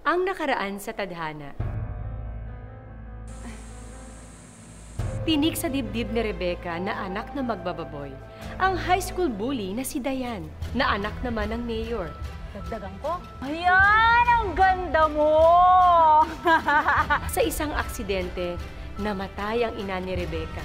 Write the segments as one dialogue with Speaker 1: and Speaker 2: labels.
Speaker 1: Ang nakaraan sa tadhana. Tinik sa dibdib ni Rebecca na anak na magbababoy. Ang high school bully na si Dayan, na anak naman ng mayor.
Speaker 2: Dagdagan ko? Ayan! Ang ganda mo!
Speaker 1: Sa isang aksidente, namatay ang ina ni Rebecca.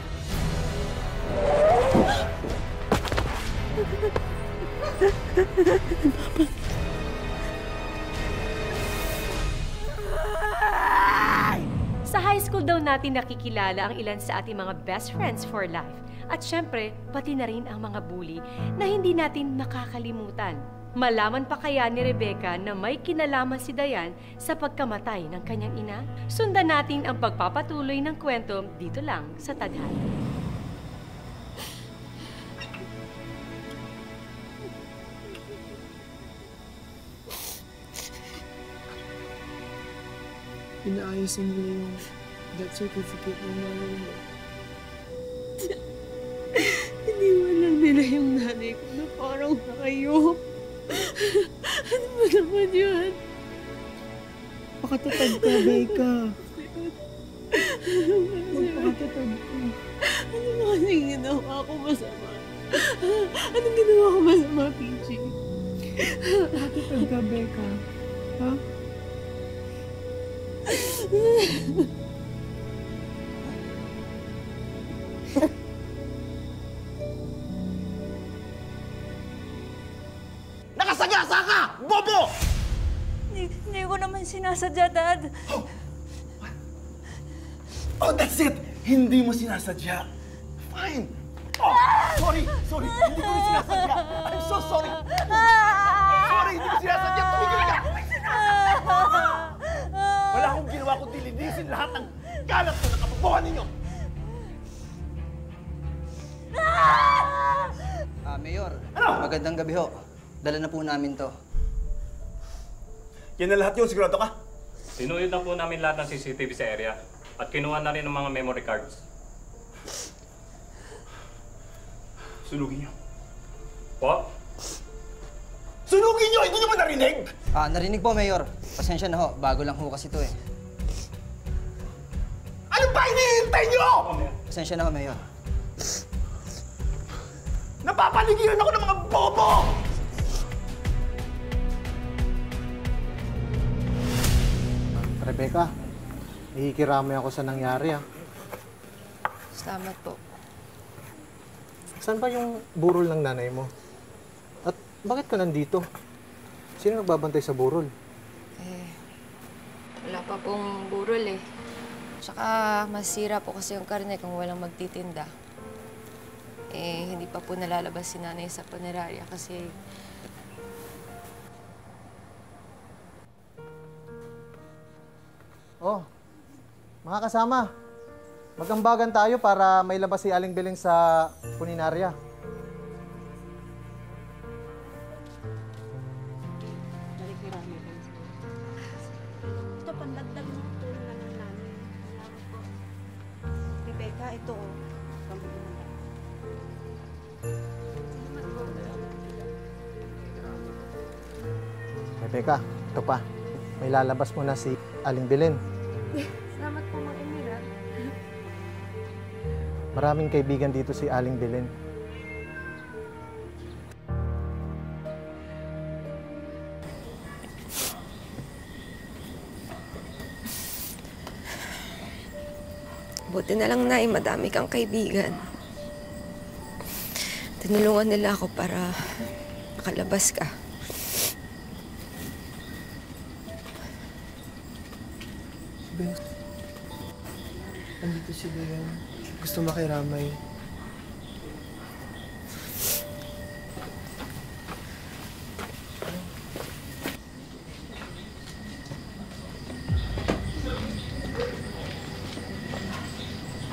Speaker 1: Sa high school daw natin nakikilala ang ilan sa ating mga best friends for life. At syempre, pati na rin ang mga bully na hindi natin makakalimutan. Malaman pa kaya ni Rebecca na may kinalaman si Dayan sa pagkamatay ng kanyang ina? Sundan natin ang pagpapatuloy ng kwento dito lang sa Tadhana.
Speaker 3: Inaayos nila yung death certificate ng nanay mo. Iniwanan nila yung nanay ko na parang hayop. Ano ba naman yun? Pakatatag ka, Becca. Magpakatatag ka. Ano ba kasing ginawa ko masama? Anong ginawa ko masama, PG? Pakatatag ka, Becca. Ha?
Speaker 4: Nakasagasa ka! Bobo!
Speaker 2: Hindi ko naman sinasadya, Dad.
Speaker 4: Oh, that's it! Hindi mo sinasadya. Fine. Oh, sorry. Hindi ko sinasadya. I'm so sorry. Sorry, hindi ko sinasadya. Tumigil ka! Wala akong ginawa kundi linisin lahat ng kalat na nakabubuhan ninyo.
Speaker 5: Mayor,
Speaker 4: Ano?
Speaker 5: magandang gabi ho. Dala na po namin to.
Speaker 4: Yan na lahat yun, sigurado ka?
Speaker 6: Sinuyod na po namin lahat ng CCTV sa area at kinuha na rin ng mga memory cards.
Speaker 4: Sunugin nyo.
Speaker 6: Po?
Speaker 4: Sunugin nyo! Hindi nyo ba narinig?
Speaker 5: Narinig po, Mayor. Pasensya na ho. Bago lang ho kasi to eh.
Speaker 4: Ano ba hinihintay nyo?
Speaker 5: Pasensya na ho, Mayor.
Speaker 4: Napapaligiran ako ng mga bobo!
Speaker 7: Rebecca, nakikiramay ako sa nangyari
Speaker 8: Salamat po.
Speaker 7: Saan ba yung burol ng nanay mo? At bakit ka nandito? Sino nagbabantay sa burol?
Speaker 8: Wala pa pong burol eh. Tsaka masira po kasi yung karne kung walang magtitinda. Hindi pa po nalalabas si nanay sa punerarya kasi
Speaker 7: Oh, mga kasama, mag-ambagan tayo para may labas si Aling Beleng sa puninarya.
Speaker 3: Ito, pandagdag ng tulong na ng namin. Rebecca, ito o. Pambili na lang.
Speaker 7: Rebecca, ito pa. May lalabas mo na si Aling Belen.
Speaker 3: Salamat po, Mang Emira.
Speaker 7: Maraming kaibigan dito si Aling Belen.
Speaker 8: buti na lang na madami kang kaibigan. Tinulungan nila ako para makalabas ka.
Speaker 3: Bes, andito si Dayan. Gusto makiramay.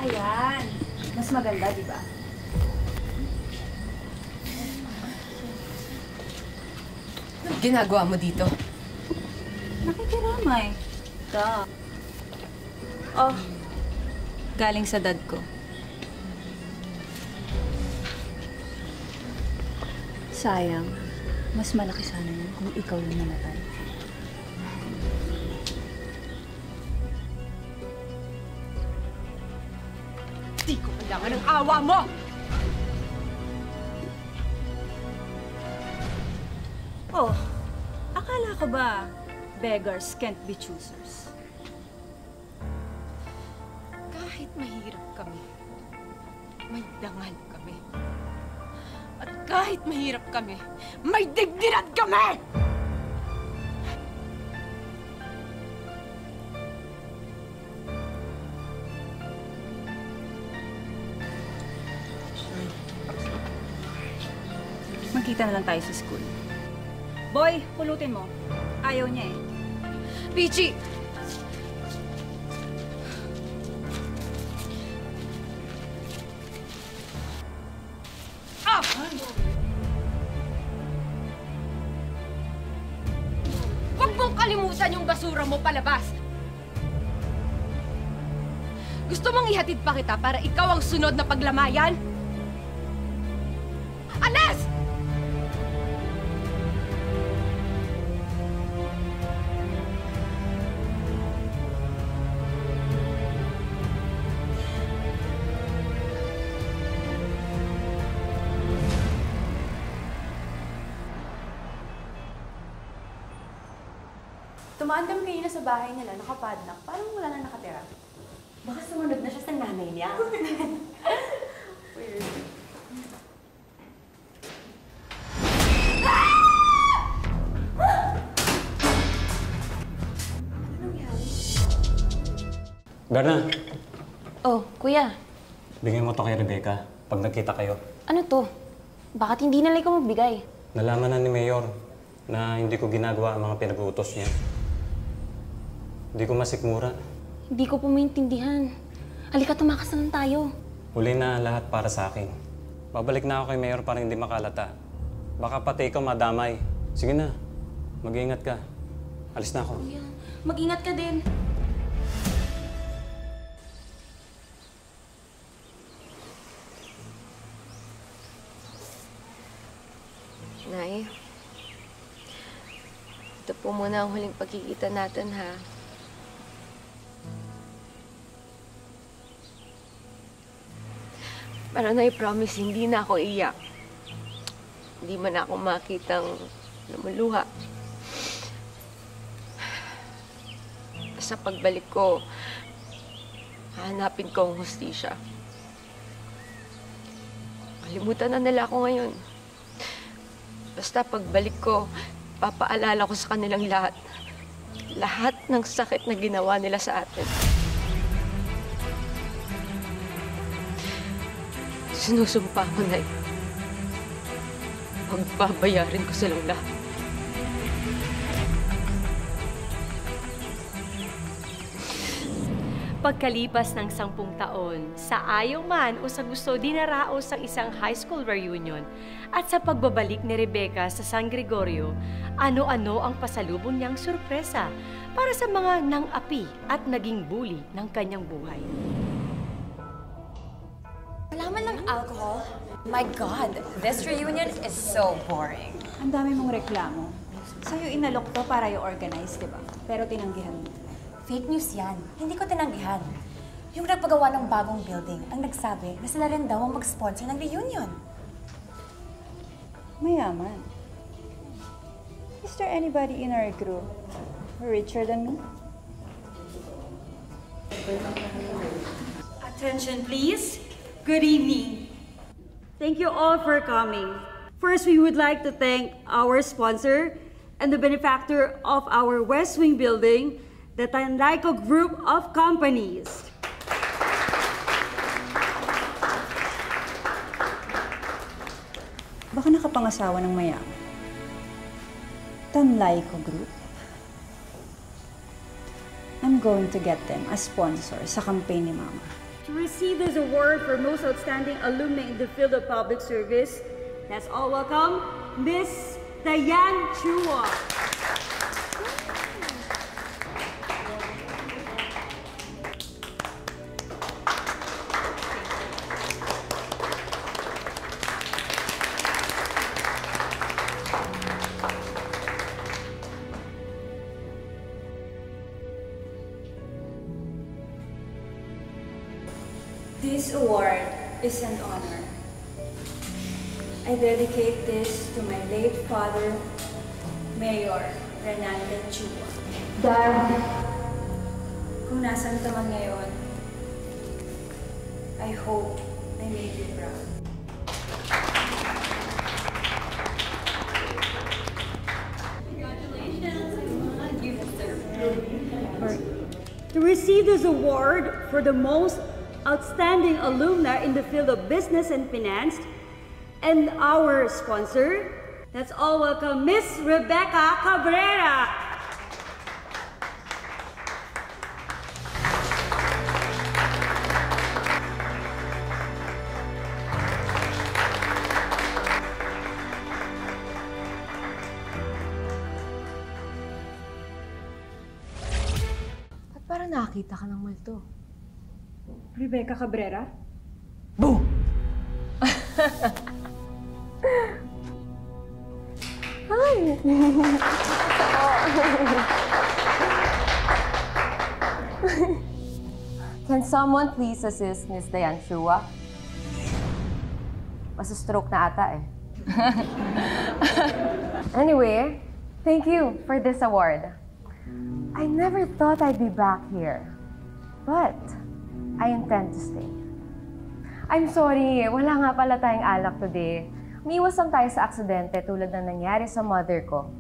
Speaker 2: Ayan. Mas maganda, di ba?
Speaker 8: Ginagawa mo dito?
Speaker 2: Nakikiramay. Oh, galing sa dad ko. Sayang, mas malaki sana yun kung ikaw yung namatay. Di ko kailangan ng awa mo! Oh, akala ko ba beggars can't be choosers? Kahit mahirap kami, may dangal kami. At kahit mahirap kami, may dignidad kami! Magkita na lang tayo sa school. Boy, pulutin mo. Ayaw niya eh. Peachy! Ah! Huwag mong kalimutan yung basura mo palabas! Gusto mong ihatid pa kita para ikaw ang sunod na paglamayan? Alas!
Speaker 9: Tumaan kami kanina sa bahay nila, nakapadlock. Parang wala na nakatira.
Speaker 1: Baka sumunod na siya sa nanay niya.
Speaker 9: Weird.
Speaker 6: Berna,
Speaker 9: Oh, kuya.
Speaker 6: bigyan mo to kay Rebecca pag nagkita kayo.
Speaker 9: Ano to? Bakit hindi na ikaw magbigay?
Speaker 6: Nalaman na ni Mayor na hindi ko ginagawa ang mga pinag-uutos niya. Hindi ko masikmura.
Speaker 9: Hindi ko po maintindihan. Halika, tumakas na lang tayo.
Speaker 6: Huli na lahat para sa akin. Babalik na ako kay Mayor para hindi makalata. Baka pati ikaw madamay. Sige na, mag-iingat ka. Alis na ako.
Speaker 9: Kuya, mag-ingat ka din.
Speaker 8: Nay, ito po muna ang huling pagkikita natin, ha? Pero na-promise, hindi na ako iyak. Hindi man ako makitang lumuluha. Sa pagbalik ko, hahanapin ko ang hustisya. Kalimutan na nila ako ngayon. Basta pagbalik ko, papaalala ko sa kanilang lahat. Lahat ng sakit na ginawa nila sa atin. Sinusumpa ko na pagbabayarin ko silang lahat.
Speaker 1: Pagkalipas ng 10 taon, sa ayaw man o sa gusto dinaraos ang isang high school reunion at sa pagbabalik ni Rebecca sa San Gregorio, ano-ano ang pasalubong niyang sorpresa para sa mga nang-api at naging bully ng kanyang buhay.
Speaker 10: Wala man lang alcohol? My God, this reunion is so boring.
Speaker 2: Ang dami mong reklamo. Sa'yo inalok to para i-organize, di ba? Pero tinanggihan mo.
Speaker 10: Fake news yan. Hindi ko tinanggihan. Yung nagpagawa ng bagong building ang nagsabi na sila rin daw ang mag-sponsor ng reunion.
Speaker 2: Mayaman. Is there anybody in our group richer than me?
Speaker 11: Attention, please. Good evening. Thank you all for coming. First, we would like to thank our sponsor and the benefactor of our West Wing building, the Tanlayco Group of Companies.
Speaker 2: Baka nakapangasawa ng mayaman. Tanlayco Group. I'm going to get them as sponsor sa campaign ni Mama.
Speaker 11: To receive this award for most outstanding alumni in the field of public service, let's all welcome Miss Diane Chua.
Speaker 2: This award is an honor. I dedicate this to my late father, Mayor Renante Chua. Dad, kung nasan ka man ngayon, I hope I made you proud.
Speaker 11: To receive this award for the most outstanding alumna in the field of business and finance, and our sponsor, let's all welcome Miss Rebecca Cabrera.
Speaker 8: At parang nakakita ka ng multo.
Speaker 2: Rebecca Cabrera?
Speaker 8: Boo! Hi! Can someone please assist Miss Diane Chua? Masa-stroke na ata eh. Anyway, thank you for this award. I never thought I'd be back here, but I intend to stay. I'm sorry, wala nga pala tayong alak today. Umiwas lang tayo sa aksidente tulad na nangyari sa mother ko.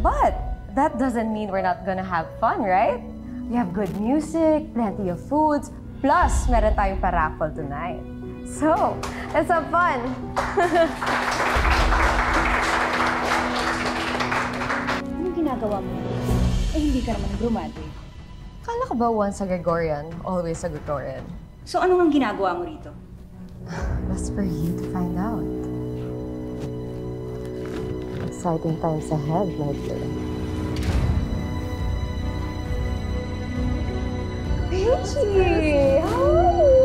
Speaker 8: But that doesn't mean we're not gonna have fun, right? We have good music, plenty of foods, plus meron tayong pa-raffle tonight. So, let's have fun!
Speaker 2: Anong ginagawa mo? Eh, hindi ka naman graduate.
Speaker 8: Kala ka ba once a Gregorian, always a Gregorian?
Speaker 2: So, ano ang ginagawa mo rito?
Speaker 8: That's for you to find out. Exciting times ahead, my dear. Peachy! How are you?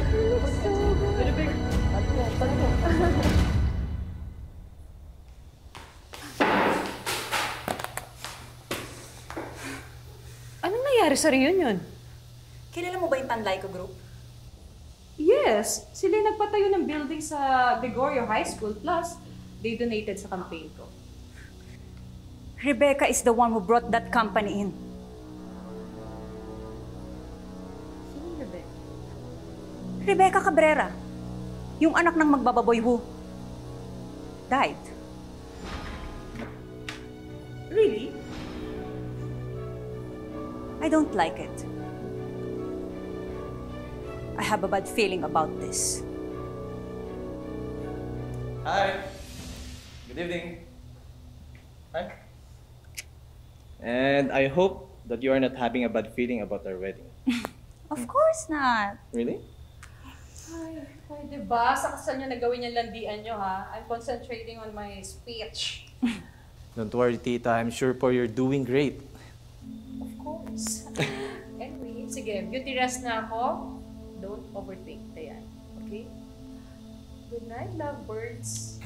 Speaker 8: You look so good.
Speaker 1: Anong nangyari sa reunion?
Speaker 2: Kilala mo ba yung Panlayco Group?
Speaker 3: Yes, sila yung nagpatayo ng building sa Gregorio High School, plus they donated sa campaign ko.
Speaker 2: Rebecca is the one who brought that company in.
Speaker 3: Sino yung Rebecca?
Speaker 2: Rebecca Cabrera. Yung anak ng magbababoy who died.
Speaker 3: Really?
Speaker 2: I don't like it. I have a bad feeling about this.
Speaker 12: Hi. Good evening. Hi. And I hope that you are not having a bad feeling about our wedding.
Speaker 2: Of course not.
Speaker 12: Really?
Speaker 3: Ay, diba? Sa kasal nyo nagawin yung landian nyo, ha? I'm concentrating on my speech.
Speaker 12: Don't worry, Tita. I'm sure for you're doing great.
Speaker 3: Of course. Anyway, sige, beauty rest na ako. Don't overthink, Dayan. Okay? Good night, lovebirds.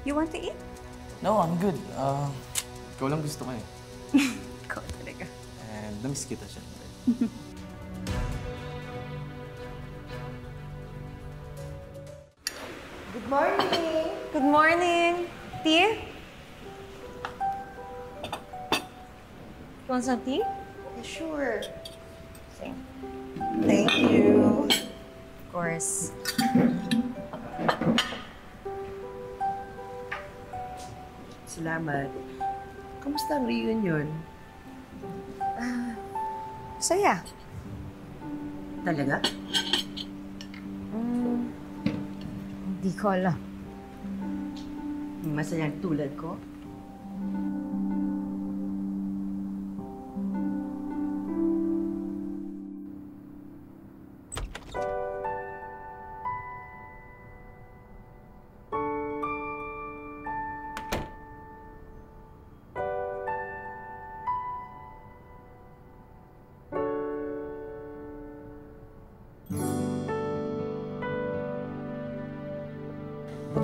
Speaker 2: You want to eat?
Speaker 12: No, I'm good. Ikaw lang gusto ko eh.
Speaker 2: Ikaw talaga.
Speaker 12: And namiss kita syempre.
Speaker 8: Good morning! Good morning! Tea? You want some tea?
Speaker 13: Sure.
Speaker 8: Same.
Speaker 13: Thank you.
Speaker 8: Of course.
Speaker 13: Salamat. Kamusta ang reunion?
Speaker 8: Saya.
Speaker 13: Talaga?
Speaker 8: Hindi ko alam.
Speaker 13: Masayang tulad ko?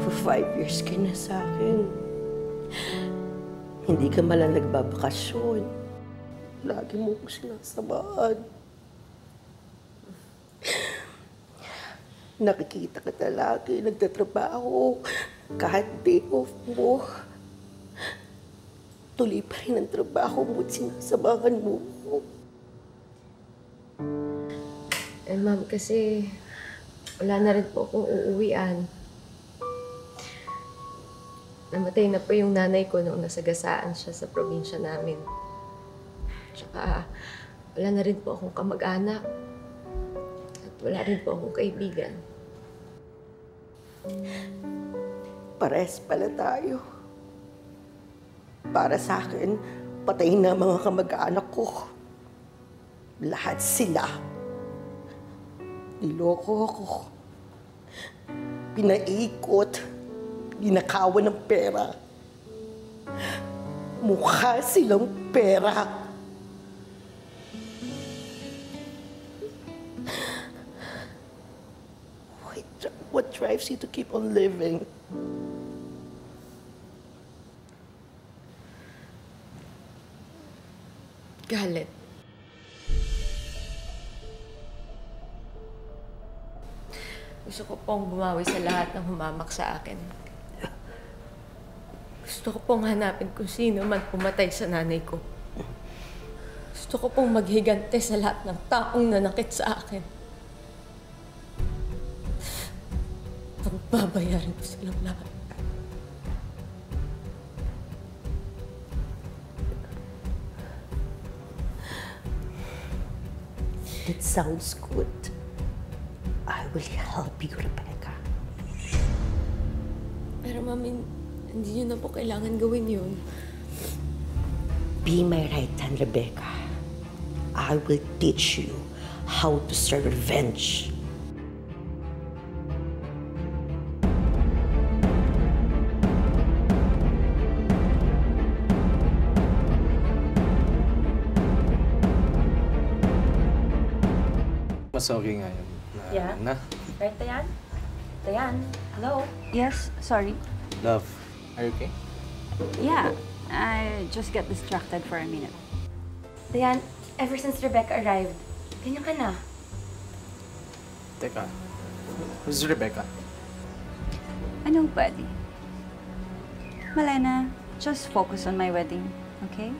Speaker 13: For 5 years ka na sa akin. Hindi ka malang nagbabakasyon. Lagi mo ko sinasamahan. Nakikita kita lagi, nagtatrabaho. Kahit day off mo, tuloy pa rin ang trabaho mo at sinasamahan mo.
Speaker 8: Ma'am, kasi wala na rin po akong uuwian. Namatay na po yung nanay ko nung nasagasaan siya sa probinsya namin. Tsaka wala na rin po akong kamag-anak. At wala rin po akong kaibigan.
Speaker 13: Pares pala tayo. Para sa akin, patay na mga kamag-anak ko. Lahat sila. Niloko ako. Pinaikot. Ginakawan ng pera. Mukha silang pera. What drives you to keep on living?
Speaker 8: Galit. Gusto ko pong bumawi sa lahat ng humamak sa akin. Gusto ko pong hanapin kung sino man pumatay sa nanay ko. Gusto ko pong maghigante sa lahat ng taong nanakit sa akin. Pagbabayarin ko silang lahat.
Speaker 13: It sounds good. I will help you, Rebecca.
Speaker 8: Pero mami, hindi niyo na po kailangan gawin yun.
Speaker 13: Be my right hand, Rebecca. I will teach you how to serve revenge.
Speaker 12: Mas okay nga yun.
Speaker 10: Yeah? Right, Dayan? Dayan, hello?
Speaker 2: Yes, sorry.
Speaker 12: Love, are you okay?
Speaker 2: Yeah, I just got distracted for a minute.
Speaker 10: Dayan, ever since Rebecca arrived, ganyan ka na.
Speaker 12: Teka, who's Rebecca?
Speaker 2: Anong pwede? Malena, just focus on my wedding, okay?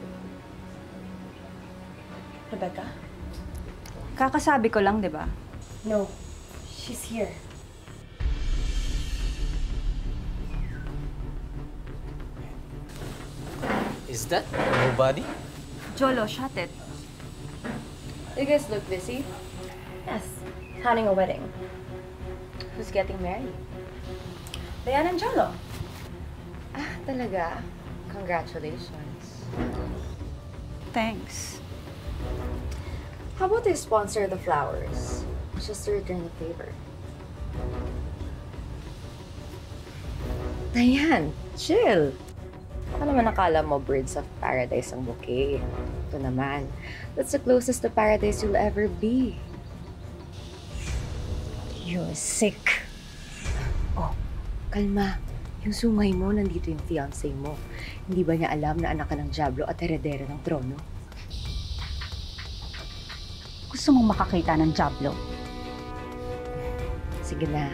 Speaker 10: Rebecca?
Speaker 2: Kakasabi ko lang, di ba?
Speaker 10: No, she's here.
Speaker 12: Is that nobody?
Speaker 2: Jolo, shut it.
Speaker 8: You guys look busy.
Speaker 10: Yes, planning a wedding.
Speaker 8: Who's getting married?
Speaker 10: Dayan and Jolo.
Speaker 8: Ah, talaga? Congratulations.
Speaker 2: Thanks.
Speaker 8: How about I sponsor the flowers? Just to return the favor. Dayan, chill. Ano naman nakala mo, birds of paradise ang bouquet? Ito naman, that's the closest to paradise you'll ever be. You're sick. Oh, kalma. Yung sungay mo, nandito yung fiancé mo. Hindi ba niya alam na anak ka ng Diablo at heredero ng trono?
Speaker 2: Gusto mong makakita ng Diablo?
Speaker 8: Sige na,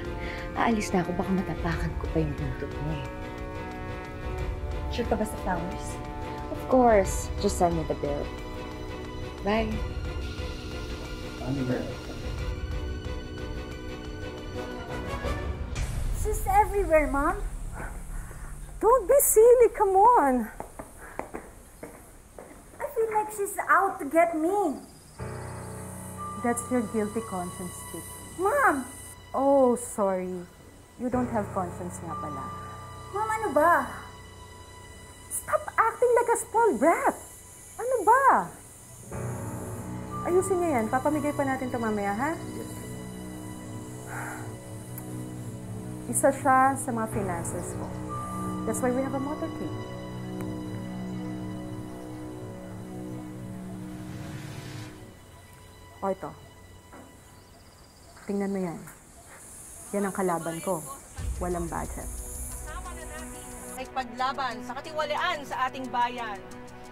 Speaker 8: aalis na ako. Baka matapakan ko pa yung buntot mo eh.
Speaker 10: Sure ka ba sa flowers?
Speaker 8: Of course. Just send me the bill. Bye.
Speaker 14: She's everywhere, Mom. Don't be silly, come on. I feel like she's out to get me. That's your guilty conscience speaking. Mom! Oh, sorry. You don't have conscience nga pala. Mom, ano ba? Stop acting like a spoiled brat. Ano ba? Ayusin niyo yan. Papamigay pa natin ito mamaya, ha? Isa siya sa mga finances ko. That's why we have a motorcade. O ito. Tingnan mo yan. Yan ang kalaban ko. Walang budget.
Speaker 15: pakikipaglaban sa katiwalian sa ating bayan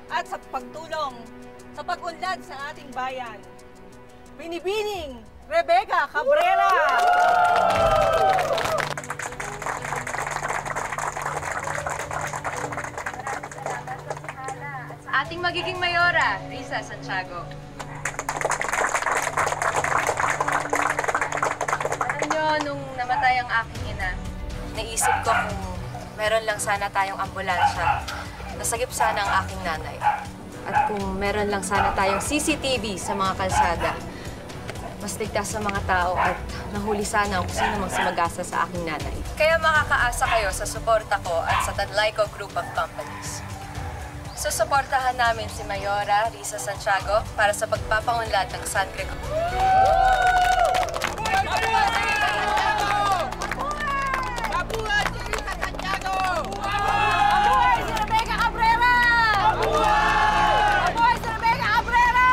Speaker 15: at sa pagtulong sa pag-unlad sa ating bayan. Binibining Rebecca Cabrera!
Speaker 8: Ating magiging mayora, Risa Santiago. Alam nyo, nung namatay ang aking ina, naisip ko kung meron lang sana tayong ambulansya, nasagip sana ang aking nanay. At kung meron lang sana tayong CCTV sa mga kalsada, mas ligtas sa mga tao at nahuli sana kung sino mang sumagasa sa aking nanay. Kaya makakaasa kayo sa suporta ko at sa Tadlayco Group of Companies. Susuportahan namin si Mayora Risa Santiago para sa pagpapaunlad ng San Gregorio.
Speaker 15: Mabuhay si Risa Santiago! Mabuhay si Rebecca Cabrera! Mabuhay si Rebecca Cabrera!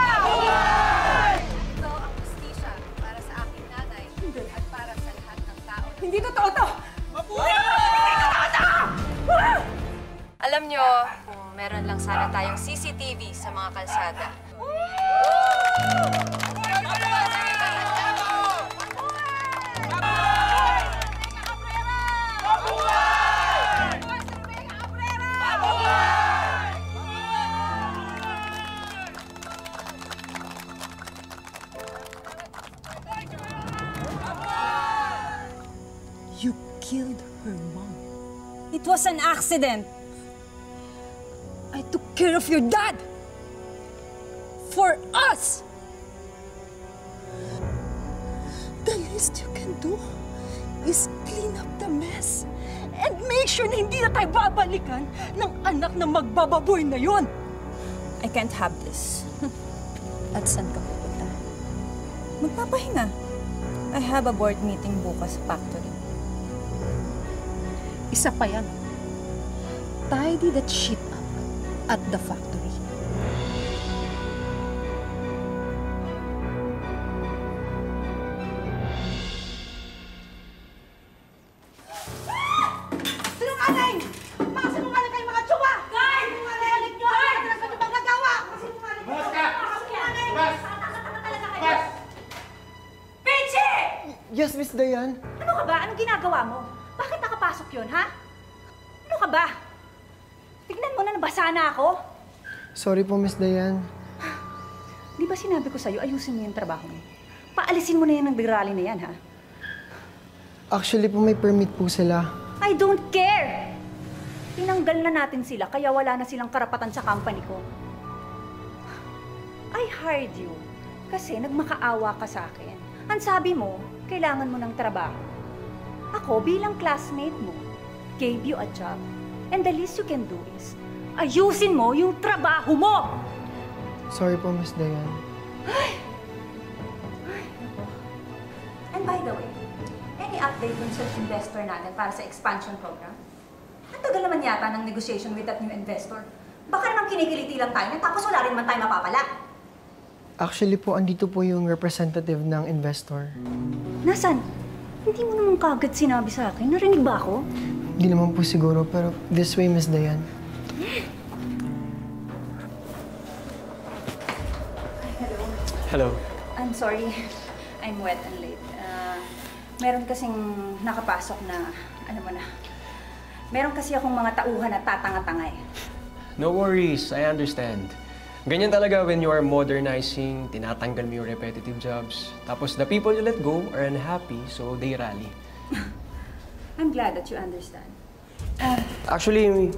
Speaker 8: Ito ang justisya para sa aking nanay at para sa lahat ng tao.
Speaker 15: Hindi totoo to! Mabuhay!
Speaker 8: Alam nyo, kung meron lang sana tayong CCTV sa mga kalsada.
Speaker 15: You killed her mom. It was an accident. I took care of your dad. For us. The least you can do is clean up the mess and make sure na hindi na tayo babalikan ng anak na magbababoy na yon. I can't have this. At saan ka pupunta? Magpapahinga. I have a board meeting bukas sa factory. Isa pa yan. Tidy that shit up at the factory. Sinungaling! Mga sinungaling kayong mga tsuwa! Guys! Sinungaling nyo! Guys! Ano sa bang nagawa? Sinungaling nyo! Bas! Bas! Pichi!
Speaker 16: Yes, Miss Dayan.
Speaker 10: Ano ka ba? Anong ginagawa mo? Bakit nakapasok yun, ha? Ano ka ba? Tignan mo na, nabasa na ako.
Speaker 16: Sorry po, Miss Dayan.
Speaker 10: Di ba sinabi ko sa'yo, ayusin mo yung trabaho mo? Paalisin mo na yan ng birali na yan, ha?
Speaker 16: Actually po, may permit po sila.
Speaker 10: I don't care! Tinanggal na natin sila, kaya wala na silang karapatan sa company ko. I hired you kasi nagmakaawa ka sa akin. Ang sabi mo, kailangan mo ng trabaho. Ako, bilang classmate mo, gave you a job. And the least you can do is, ayusin mo yung trabaho mo!
Speaker 16: Sorry po, Miss Dayan.
Speaker 10: And by the way, any update dun sa investor natin para sa expansion program? Ang tagal naman yata ng negotiation with that new investor. Baka naman kinikiliti lang tayo tapos wala rin man tayo mapapala.
Speaker 16: Actually po, andito po yung representative ng investor.
Speaker 10: Nasaan? Hindi mo naman kagad sinabi sa akin. Narinig ba ako?
Speaker 16: Hindi naman po siguro, pero this way, Miss Dayan.
Speaker 10: Hello.
Speaker 12: Hello.
Speaker 10: I'm sorry. I'm wet and late. Meron kasing nakapasok na, mo na. Meron kasi akong mga tauhan na tatanga-tanga eh.
Speaker 17: No worries, I understand. Ganyan talaga when you are modernizing, tinatanggal mo yung repetitive jobs. Tapos the people you let go are unhappy, so they rally.
Speaker 10: I'm glad that you understand.
Speaker 17: Actually,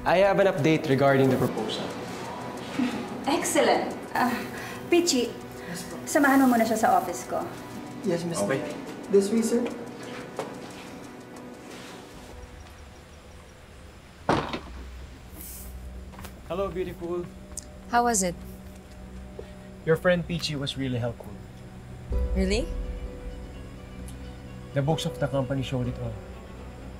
Speaker 17: I have an update regarding the proposal.
Speaker 10: Excellent. Pichi, samahan mo muna siya sa office ko.
Speaker 16: Yes, Miss
Speaker 17: Okay.
Speaker 16: This way, sir.
Speaker 17: Hello, beautiful.
Speaker 8: How was it?
Speaker 17: Your friend Peachy was really helpful.
Speaker 8: Really?
Speaker 17: The books of the company showed it all.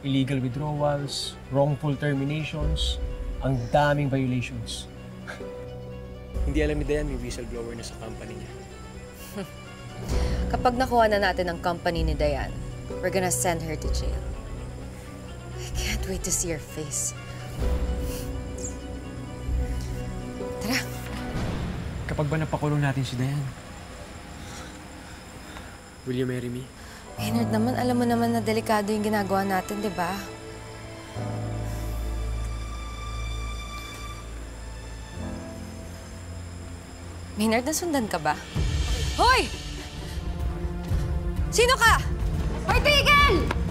Speaker 17: Illegal withdrawals, wrongful terminations, ang daming violations. Hindi alam ni Dayan may whistleblower na sa company niya.
Speaker 8: Kapag nakuha na natin ang company ni Dayan, we're gonna send her to jail. can't wait to see your face. Tara.
Speaker 17: Kapag ba napakulong natin si Dayan, will you marry me?
Speaker 8: Maynard naman, alam mo naman na delikado yung ginagawa natin, di ba? Maynard, nasundan ka ba? Hoy! Sino ka? Hoy, tigil!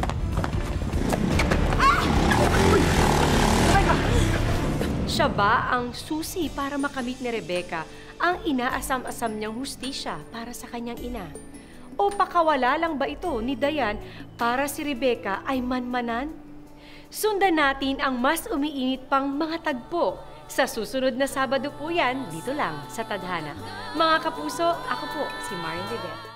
Speaker 1: Siya ba ang susi para makamit ni Rebecca ang inaasam-asam niyang hustisya para sa kanyang ina? O pakawala lang ba ito ni Dayan para si Rebecca ay manmanan? Sundan natin ang mas umiinit pang mga tagpo. Sa susunod na Sabado po yan, dito lang sa Tadhana. Mga kapuso, ako po si Marian Rivera.